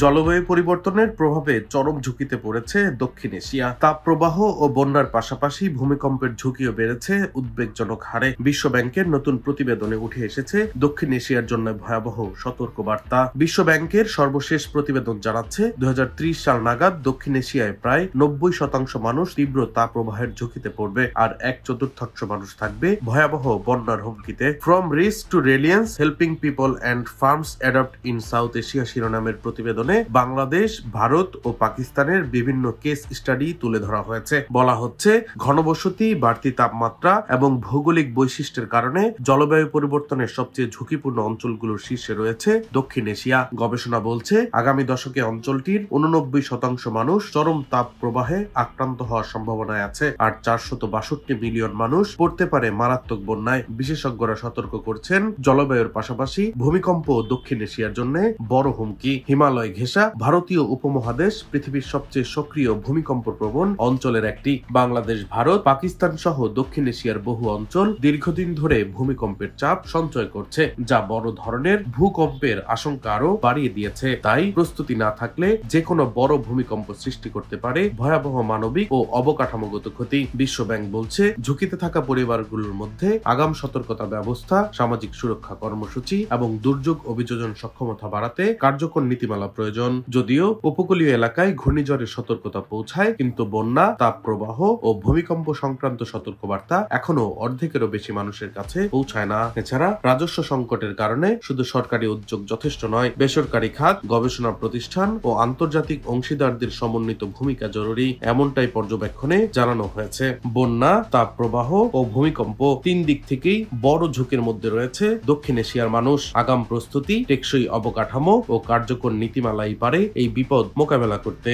জলবায়ু পরিবর্তনের প্রভাবে চরম ঝুঁকিতে পড়েছে দক্ষিণ এশিয়া। তাপপ্রবাহ ও বন্যার পাশাপাশি ভূমিকম্পের ঝুঁকিও বেড়েছে উদ্বেগজনক হারে। বিশ্বব্যাংকের নতুন প্রতিবেদনে উঠে এসেছে দক্ষিণ এশিয়ার জন্য ভয়াবহ সতর্কবার্তা। বিশ্বব্যাংকের সর্বশেষ প্রতিবেদন জানাচ্ছে 2030 সাল নাগাদ দক্ষিণ এশিয়ায় প্রায় 90% মানুষ তীব্র তাপপ্রবাহের ঝুঁকিতে পড়বে, আর 1/4 মানুষ থাকবে ভয়াবহ বন্যার হুমকিতে। From risk to resilience, helping people and firms adapt in South Asia শিরোনামের প্রতিবেদনে বাংলাদেশ, ভারত ও পাকিস্তানের বিভিন্ন কেস স্টাডি তুলে ধরা হয়েছে। বলা হচ্ছে, ঘনবসতি, বাড়তি তাপমাত্রা এবং ভৌগোলিক বৈশিষ্ট্যের কারণে জলবায়ু পরিবর্তনের সবচেয়ে ঝুঁকিপূর্ণ অঞ্চলগুলোর শীর্ষে রয়েছে দক্ষিণ এশিয়া। গবেষণা বলছে, আগামী দশকে অঞ্চলটির 89% মানুষ চরম তাপ প্রবাহে আক্রান্ত হওয়ার সম্ভাবনায় আছে, আর 462 মিলিয়ন মানুষ পড়তে পারে মারাত্মক বন্যায়। বিশেষজ্ঞরা সতর্ক করছেন, জলবায়ুর পাশাপাশি ভূমিকম্প দক্ষিণ এশিয়ার জন্য বড় হুমকি। হিমালয় ঘেঁষা ভারতীয় উপমহাদেশ পৃথিবীর সবচেয়ে সক্রিয় ভূমিকম্প প্রবণ অঞ্চলের একটি। বাংলাদেশ, ভারত, পাকিস্তান সহ দক্ষিণ এশিয়ার বহু অঞ্চল দীর্ঘদিন ধরে ভূমিকম্পের চাপ সঞ্চয় করছে, যা বড় ধরনের ভূকম্পের আশঙ্কা আরো বাড়িয়ে দিয়েছে। তাই প্রস্তুতি না থাকলে যে কোনো বড় ভূমিকম্প সৃষ্টি করতে পারে ভয়াবহ মানবিক ও অবকাঠামোগত ক্ষতি। বিশ্বব্যাংক বলছে, ঝুঁকিতে থাকা পরিবারগুলোর মধ্যে আগাম সতর্কতা ব্যবস্থা, সামাজিক সুরক্ষা কর্মসূচি এবং দুর্যোগ অভিযোজন সক্ষমতা বাড়াতে কার্যকর নীতিমালা প্রয়োজন। যদিও উপকূলীয় এলাকায় ঘূর্ণিঝড়ের সতর্কতা পৌঁছায়, কিন্তু বন্যা, তাপপ্রবাহ ও ভূমিকম্প সংক্রান্ত সতর্কবার্তা এখনো অর্ধেকেরও বেশি মানুষের কাছে পৌঁছায় না। এছাড়া রাজস্ব সংকটের কারণে শুধু সরকারি উদ্যোগ যথেষ্ট নয়, বেসরকারি খাত, গবেষণা প্রতিষ্ঠান ও আন্তর্জাতিক অংশীদারদের সমন্বিত ভূমিকা জরুরি, এমনটাই পর্যবেক্ষণে জানানো হয়েছে। বন্যা, তাপপ্রবাহ ও ভূমিকম্প তিন দিক থেকেই বড় ঝুঁকির মধ্যে রয়েছে দক্ষিণ এশিয়ার মানুষ। আগাম প্রস্তুতি, টেকসই অবকাঠামো ও কার্যকর নীতিমালাই পারে এই বিপদ মোকাবেলা করতে।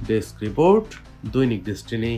ডেস্ক রিপোর্ট, দৈনিক ডেস্টিনি।